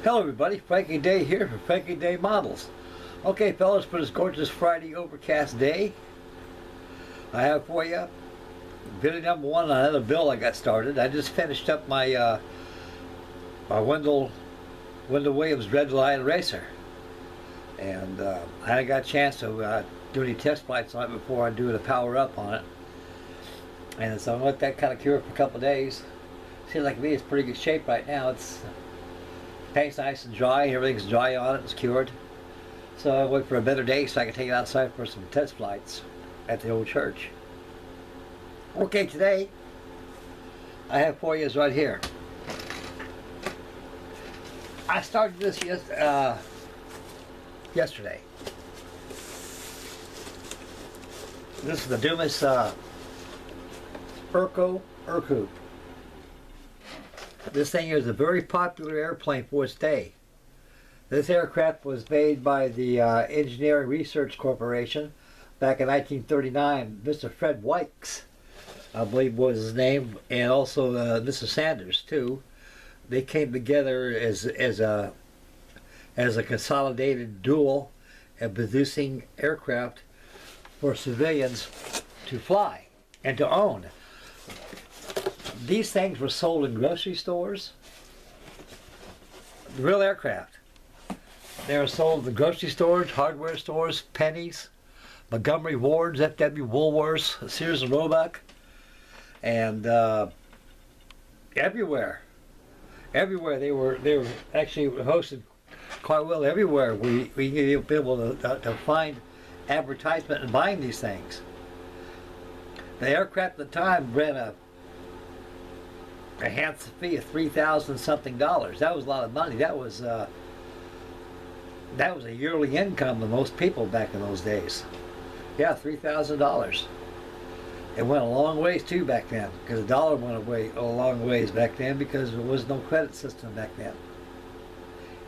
Hello everybody, Frankie Day here for Frankie Day Models. Okay fellas, for this gorgeous Friday overcast day, I have for you video number one on another build I got started. I just finished up my Wendell Williams Red Line Racer. And I got a chance to do any test flights on it before I do the power up on it. And so I'm going to let that kind of cure for a couple of days. Seems like to me it's pretty good shape right now. It's paint's nice and dry, everything's dry on it, it's cured. So I wait for a better day so I can take it outside for some test flights at the old church. Okay, today I have for you is right here. I started this yesterday. This is the Dumas Erco Ercoupe. This thing is a very popular airplane for its day. This aircraft was made by the Engineering Research Corporation back in 1939. Mr. Fred Wykes, I believe was his name, and also Mr. Sanders too. They came together as a consolidated duel and producing aircraft for civilians to fly and to own. These things were sold in grocery stores. Real aircraft. They were sold in grocery stores, hardware stores, Pennies, Montgomery Ward's, F.W. Woolworths, Sears and Roebuck, and everywhere. Everywhere they were actually hosted quite well. Everywhere we be able to find advertisement and buying these things. The aircraft at the time ran a handsome fee of $3,000 something. That was a lot of money. That was a yearly income of most people back in those days. Yeah, $3,000. It went a long ways too back then, because the dollar went away a long ways back then because there was no credit system back then.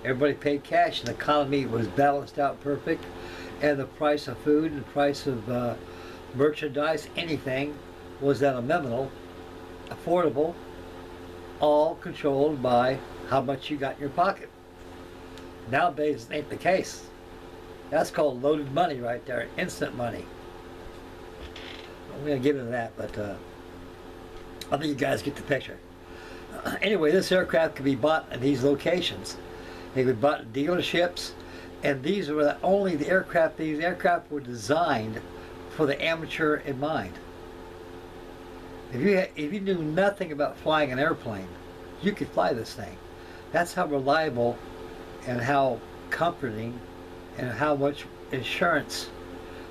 Everybody paid cash and the economy was balanced out perfect, and the price of food and the price of merchandise, anything, was at a minimal, affordable, all controlled by how much you got in your pocket. Nowadays it ain't the case. That's called loaded money right there, instant money. I'm going to get into that, but I think you guys get the picture. Anyway, this aircraft can be bought in these locations. They could be bought in dealerships, and these were only the aircraft. These aircraft were designed for the amateur in mind. If you knew nothing about flying an airplane, you could fly this thing. That's how reliable and how comforting and how much insurance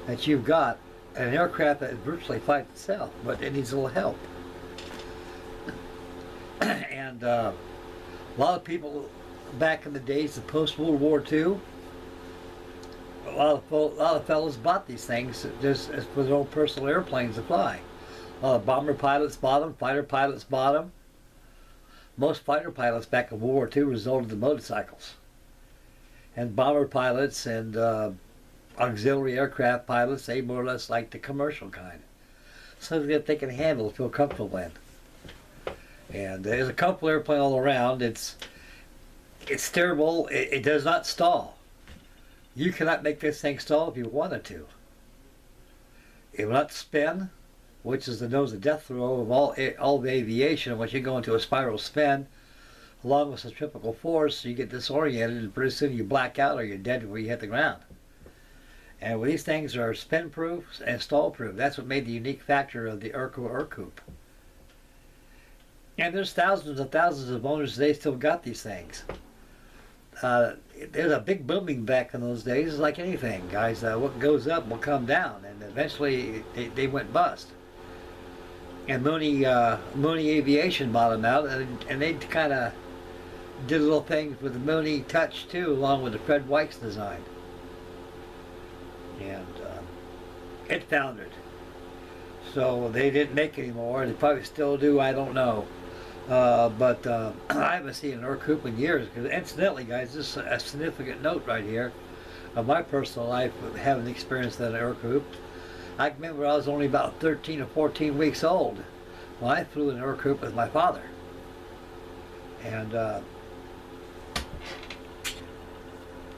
that you've got in an aircraft that virtually flies itself, but it needs a little help. And a lot of people back in the days of post-World War II, a lot of fellows bought these things just for their own personal airplanes to fly. A lot of bomber pilots bought them, fighter pilots bought them. Most fighter pilots back in World War II resorted to motorcycles. And bomber pilots and auxiliary aircraft pilots, they more or less like the commercial kind. Something that they can handle, feel comfortable in. And there's a comfortable airplane all around. It's steerable, it does not stall. You cannot make this thing stall if you wanted to. It will not spin, which is the nose of death throw of all the aviation. Once you go into a spiral spin, along with centrifugal force, you get disoriented, and pretty soon you black out or you're dead before you hit the ground. And these things are spin-proof and stall-proof. That's what made the unique factor of the Erco Ercoupe. And there's thousands and thousands of owners today still got these things. There's a big booming back in those days. It's like anything, guys. What goes up will come down, and eventually they went bust. And Mooney Aviation bought them out, and they kind of did little things with the Mooney touch too, along with the Fred Wykes design. And it foundered. So they didn't make any more. They probably still do, I don't know. But I haven't seen an Ercoupe in years. Because incidentally, guys, this is a significant note right here of my personal life of having experienced that Ercoupe. I can remember I was only about 13 or 14 weeks old when I flew an Ercoupe with my father. And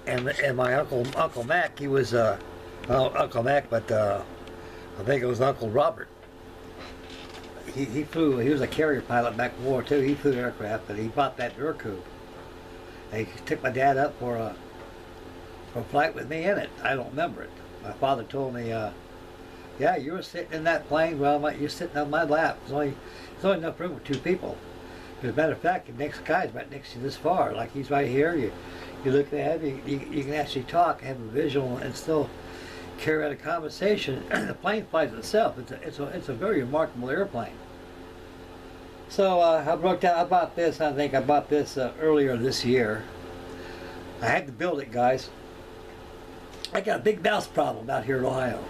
and my Uncle Mac, he was well, Uncle Mac, but I think it was Uncle Robert. He flew. He was a carrier pilot back in War II. He flew aircraft, but he bought that Ercoupe. And he took my dad up for a flight with me in it. I don't remember it. My father told me, "Yeah, you were sitting in that plane. Well, you're sitting on my lap. There's only enough room for two people." As a matter of fact, the next guy's right next to you this far. Like he's right here. You look at him. You can actually talk, have a visual, and still carry out a conversation. The plane flies itself. It's a very remarkable airplane. So I bought this. I think I bought this earlier this year. I had to build it, guys. I got a big mouse problem out here in Ohio,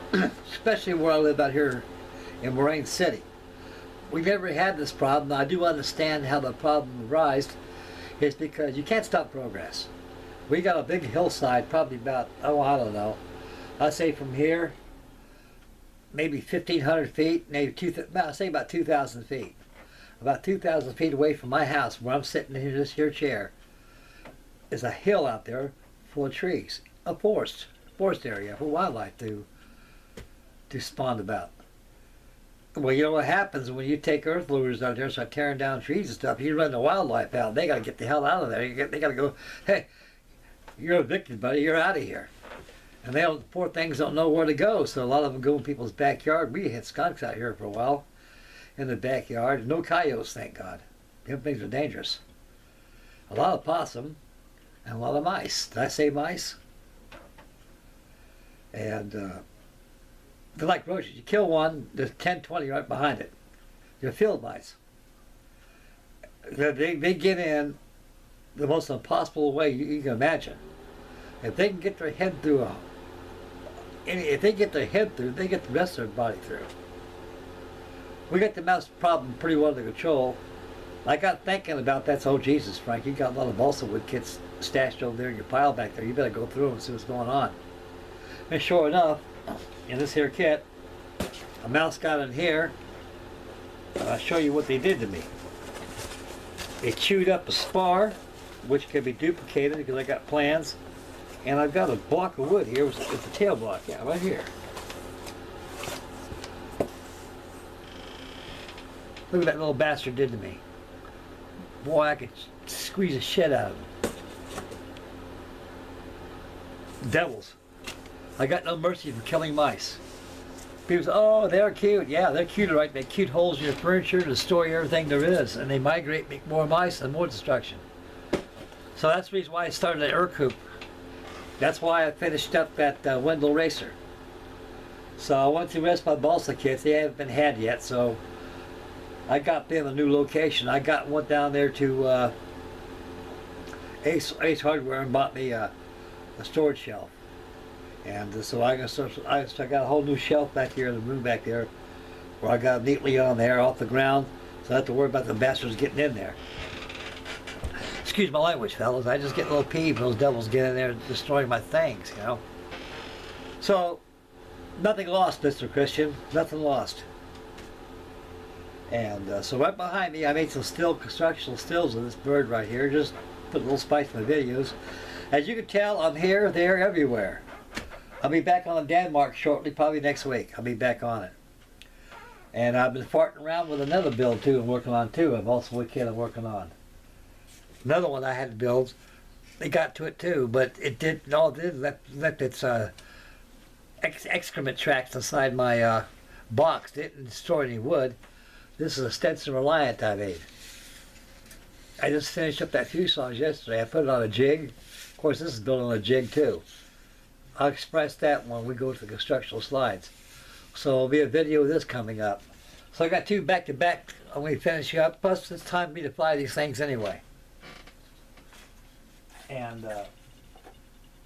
especially where I live out here in Moraine City. We never had this problem. Now, I do understand how the problem arose. It's because you can't stop progress. We got a big hillside, probably about, oh, I don't know. I'd say from here, maybe 1,500 feet, maybe I'd say about 2,000 feet. About 2,000 feet away from my house, where I'm sitting in this here chair, is a hill out there full of trees, a forest area for wildlife to spawn about. Well, you know what happens when you take earth movers out there and start tearing down trees and stuff? You run the wildlife out. They got to get the hell out of there. They got to go. Hey, you're evicted, buddy. You're out of here. And poor things don't know where to go. So a lot of them go in people's backyard. We had skunks out here for a while in the backyard. No coyotes, thank God. Them things are dangerous. A lot of possum and a lot of mice. Did I say mice? And they're like roaches. You kill one, there's 10, 20 right behind it. They're field mice. They get in the most impossible way you can imagine. If they can get their head through they get the rest of their body through. We got the mouse problem pretty well under control. I got thinking about that. Oh, Jesus, Frank, you got a lot of balsa wood kits stashed over there in your pile back there. You better go through them and see what's going on. And sure enough, in this here kit, a mouse got in here. I'll show you what they did to me. They chewed up a spar, which can be duplicated because I got plans. And I've got a block of wood here. It's a tail block, yeah, right here. Look what that little bastard did to me. Boy, I could squeeze the shit out of him. Devils. I got no mercy for killing mice. People say, oh, they're cute. Yeah, they're cute, right? They cute holes in your furniture to destroy everything there is. And they migrate, make more mice and more destruction. So that's the reason why I started an Ercoupe. That's why I finished up that Wendell Racer. So I went to the rest of my balsa kits. They haven't been had yet, so I got them a new location. I went down there to Ace Hardware and bought me a storage shelf. And so I got a whole new shelf back here in the room back there, where I got it neatly on there off the ground, so I don't have to worry about the bastards getting in there. Excuse my language, fellas. I just get a little peeved when those devils get in there and destroy my things, you know. So, nothing lost, Mr. Christian. Nothing lost. And so right behind me, I made some constructional stills of this bird right here. Just put a little spice in my videos. As you can tell, I'm here, there, everywhere. I'll be back on Denmark shortly, probably next week. I'll be back on it. And I've been farting around with another build too. I'm working on too. I've also a kid I'm working on. Another one I had to build. They got to it too, but it did. All it did left its excrement tracks inside my box. Didn't destroy any wood. This is a Stetson Reliant I made. I just finished up that fuselage yesterday. I put it on a jig. Of course, this is built on a jig too. I'll express that when we go to the constructional slides. So there'll be a video of this coming up. So I got two back-to-back when we finish up. Plus, it's time for me to fly these things anyway. And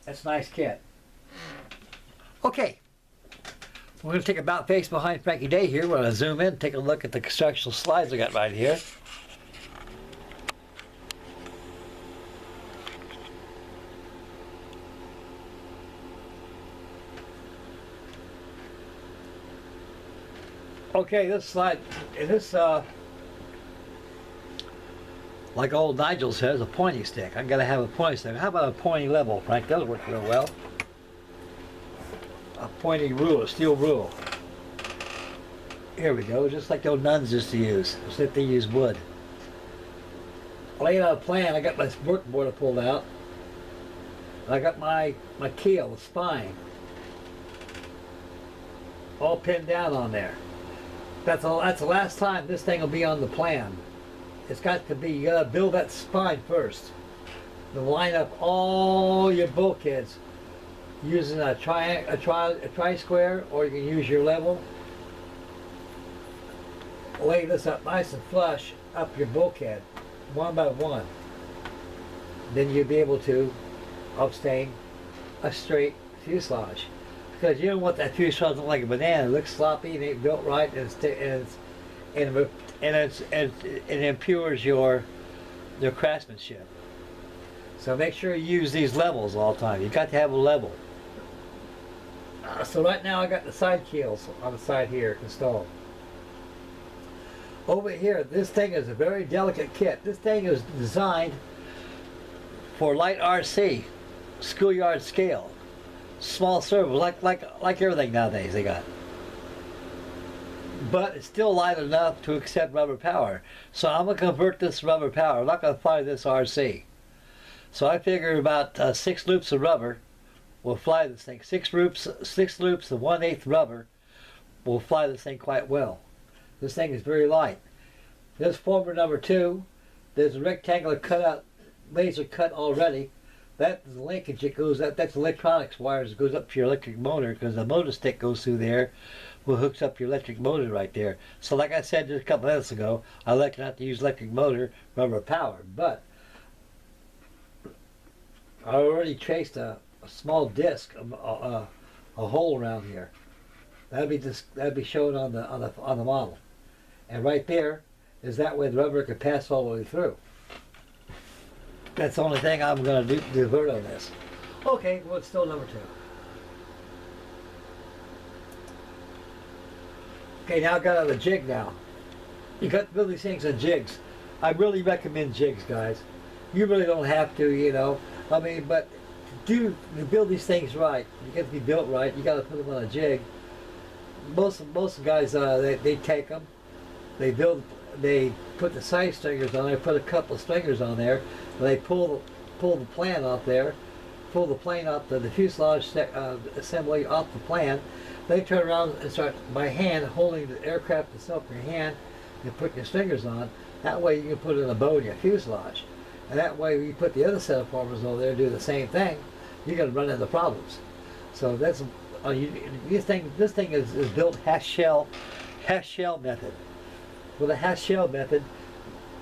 that's a nice kit. Okay. We're going to take about face behind Frankie Day here. We're going to zoom in and take a look at the constructional slides I got right here. Okay, this slide, this like old Nigel says, a pointy stick. I gotta have a pointy stick. How about a pointy level, Frank? That'll work real well. A pointy rule, a steel rule. Here we go, just like the old nuns used to use, except they use wood. I laid out a plan. I got my workboard pulled out. I got my keel, the spine, all pinned down on there. That's the last time this thing will be on the plan. It's got to be, you gotta build that spine first. Then line up all your bulkheads using a tri-square, or you can use your level. Lay this up nice and flush up your bulkhead, one by one. Then you'll be able to obtain a straight fuselage. Because you don't want that fuselage to look like a banana. It looks sloppy, it ain't built right, and it impures your craftsmanship. So make sure you use these levels all the time. You got to have a level. So right now I got the side keels on the side here installed. Over here, this thing is a very delicate kit. This thing is designed for light RC, schoolyard scale, small servos, like everything nowadays they got. But it's still light enough to accept rubber power. So I'm going to convert this rubber power. I'm not going to fly this RC. So I figure about 6 loops of rubber will fly this thing. 6 loops of 1/8 rubber will fly this thing quite well. This thing is very light. This former number 2, there's a rectangular cutout, laser cut already. That's the linkage that goes up. That's electronics wires that goes up to your electric motor, because the motor stick goes through there, will hooks up your electric motor right there. So like I said just a couple minutes ago, I like not to use electric motor, rubber power, but I already traced a small disc, a hole around here. That'd be shown on the model, and right there is that way the rubber can pass all the way through. That's the only thing I'm going to divert on this. Okay, well, it's still number 2. Okay, now I got on the jig now. You got to build these things on jigs. I really recommend jigs, guys. You really don't have to, you know. I mean, but to build these things right, you get to be built right. You got to put them on a jig. Most guys, they take them, they put the side stringers on there, put a couple of stringers on there, and they pull the plan off there, pull the plane off the fuselage assembly off the plan. They turn around and start by hand holding the aircraft itself in your hand and put your stringers on. That way you can put it in a bow in your fuselage. And that way when you put the other set of formers over there and do the same thing, you're going to run into problems. So that's this thing is built half shell method. With a half shell method,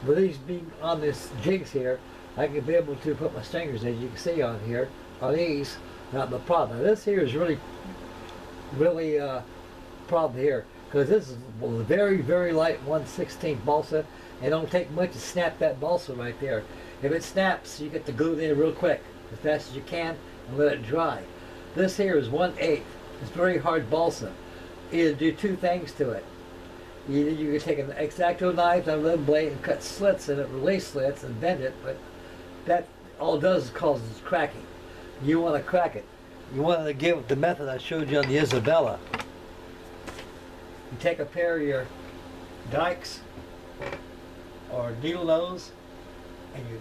with these being on this jigs here, I can be able to put my stringers, as you can see on here, on these, not the problem. Now this here is really problem here, because this is a very, very light 1/16 balsa. It don't take much to snap that balsa right there. If it snaps, you get the glue in real quick, as fast as you can, and let it dry. This here is 1/8. It's very hard balsa. Either do 2 things to it. Either you can take an X-Acto knife and a little blade and cut slits in it, release slits, and bend it, but that all it does is causes cracking. You want to crack it. You want to give the method I showed you on the Isabella. You take a pair of your dikes or needle nose, and you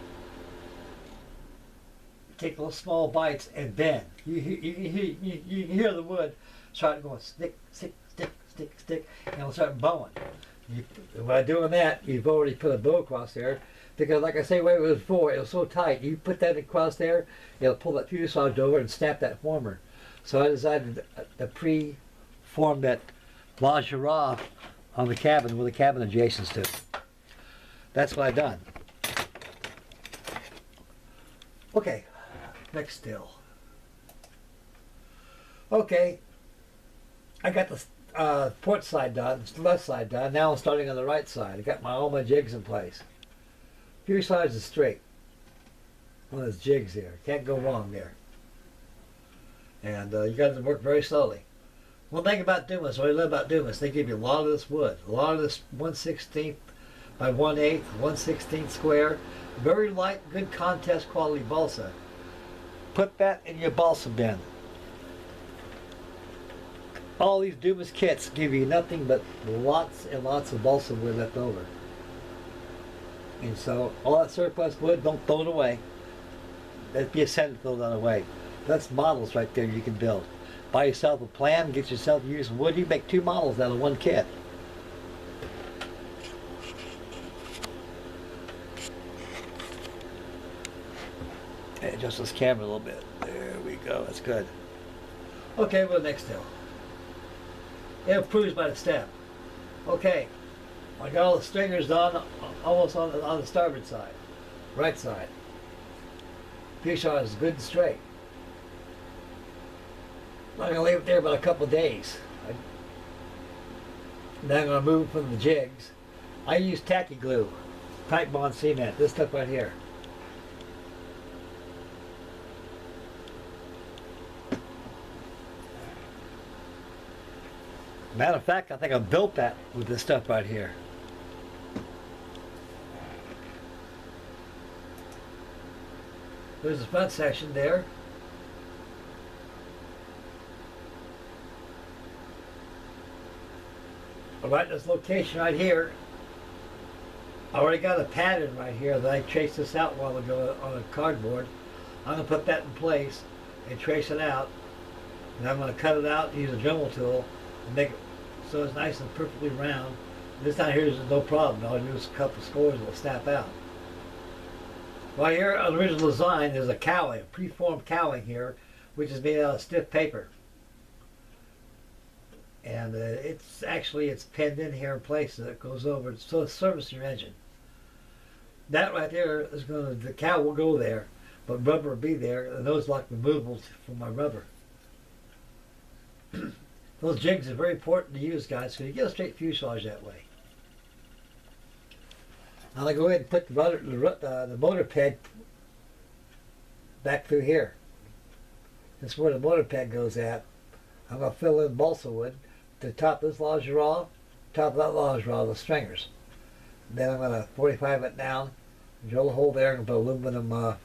take little small bites and bend. You hear the wood start going stick, stick, stick, stick, stick, and it'll start bowing. By doing that, you've already put a bow across there, because like I say, way it was before, it was so tight. You put that across there, it'll pull that fuselage over and snap that former. So I decided to pre-form that lingerie on the cabin with the cabin adjacent to it. That's what I've done. Okay, next still. Okay, I got the port side done, the left side done. Now I'm starting on the right side. I got all my jigs in place. Fuselage is straight. One of those jigs there. Can't go wrong there. And you got to work very slowly. One thing about Dumas, what I love about Dumas, they give you a lot of this wood, a lot of this 1/16 by 1/8, 1/16 square. Very light, good contest quality balsa. Put that in your balsa bin. All these Dumas kits give you nothing but lots and lots of balsa wood left over. And so all that surplus wood, don't throw it away. That'd be a sin to throw that away. That's models right there you can build. Buy yourself a plan, get yourself using wood. You make 2 models out of 1 kit. Adjust this camera a little bit. There we go. That's good. Okay, well, next hill. It improves by the step. Okay, I got all the stringers done, almost on the starboard side, right side. Fuselage is good and straight. I'm going to leave it there about a couple of days. Then I'm going to move from the jigs. I use tacky glue, tight bond cement, this stuff right here. Matter of fact, I think I built that with this stuff right here. There's the front section there. Right in this location right here, I already got a pattern right here that I traced this out a while ago on a cardboard. I'm going to put that in place and trace it out. And I'm going to cut it out, use a Dremel tool, and make it so it's nice and perfectly round. This down here is no problem. All I do is a couple of scores and it'll snap out. Right here on the original design there's a cowling, a preformed cowling here, which is made out of stiff paper. And it's pinned in here in place so it goes over, so it's servicing your engine. That right there is the cow will go there, but rubber will be there, and those like removals for my rubber. Those jigs are very important to use, guys, because you get a straight fuselage that way. I'm going to go ahead and put the motor peg back through here. That's where the motor peg goes at. I'm going to fill in balsa wood. The top of this lingerie, top of that lingerie, the stringers. And then I'm going to 45 it down, drill a hole there, and put aluminum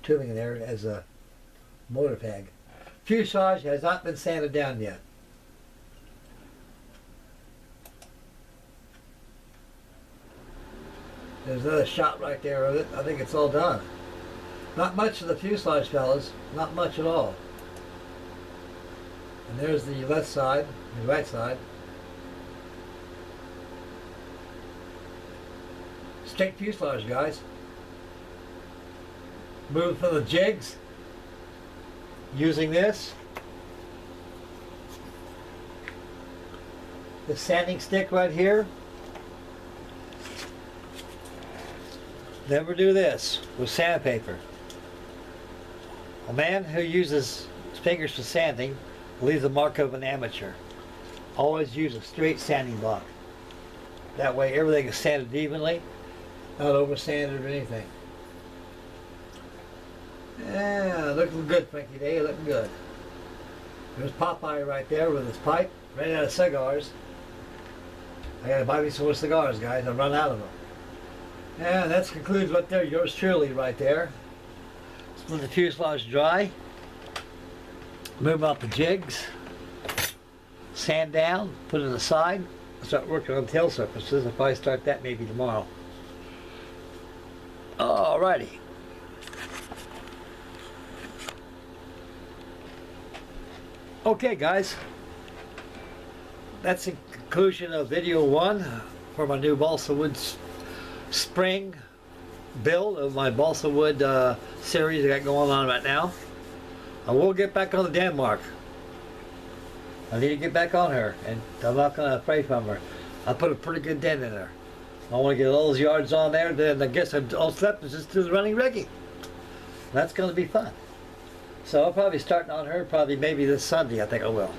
tubing in there as a motor peg. Fuselage has not been sanded down yet. There's another shot right there of it. I think it's all done. Not much of the fuselage, fellas. Not much at all. And there's the left side, the right side. Straight fuselage, guys. Move for the jigs. Using this sanding stick right here. Never do this with sandpaper. A man who uses his fingers for sanding leaves the mark of an amateur. Always use a straight sanding block. That way everything is sanded evenly, not over sanded or anything. Yeah, looking good, Frankie Day, looking good. There's Popeye right there with his pipe, ran out of cigars. I gotta buy me some more cigars, guys. I've run out of them. And that concludes what there, yours truly right there. Let's let the fuselage dry. Move out the jigs. Sand down, put it aside. Start working on tail surfaces. I'll probably start that maybe tomorrow. Alrighty. Okay, guys. That's the conclusion of video 1 for my new balsa wood spring build of my balsa wood series I got going on right now. I will get back on the Denmark. I need to get back on her, and I'm not going to fray from her. I put a pretty good dent in her. I want to get all those yards on there, then I guess all left is just do the running rigging. That's going to be fun. So I'll probably start on her probably maybe this Sunday, I think I will.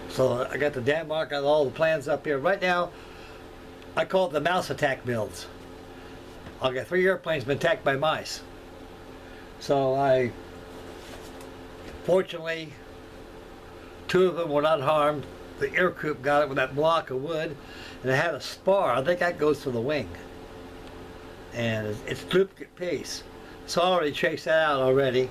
So I got the Denmark, got all the plans up here. Right now, I call it the mouse attack builds. I'll get 3 airplanes been attacked by mice. So fortunately, 2 of them were not harmed. The Ercoupe got it with that block of wood, and it had a spar. I think that goes to the wing. and it's duplicate piece. So I already chased that out already.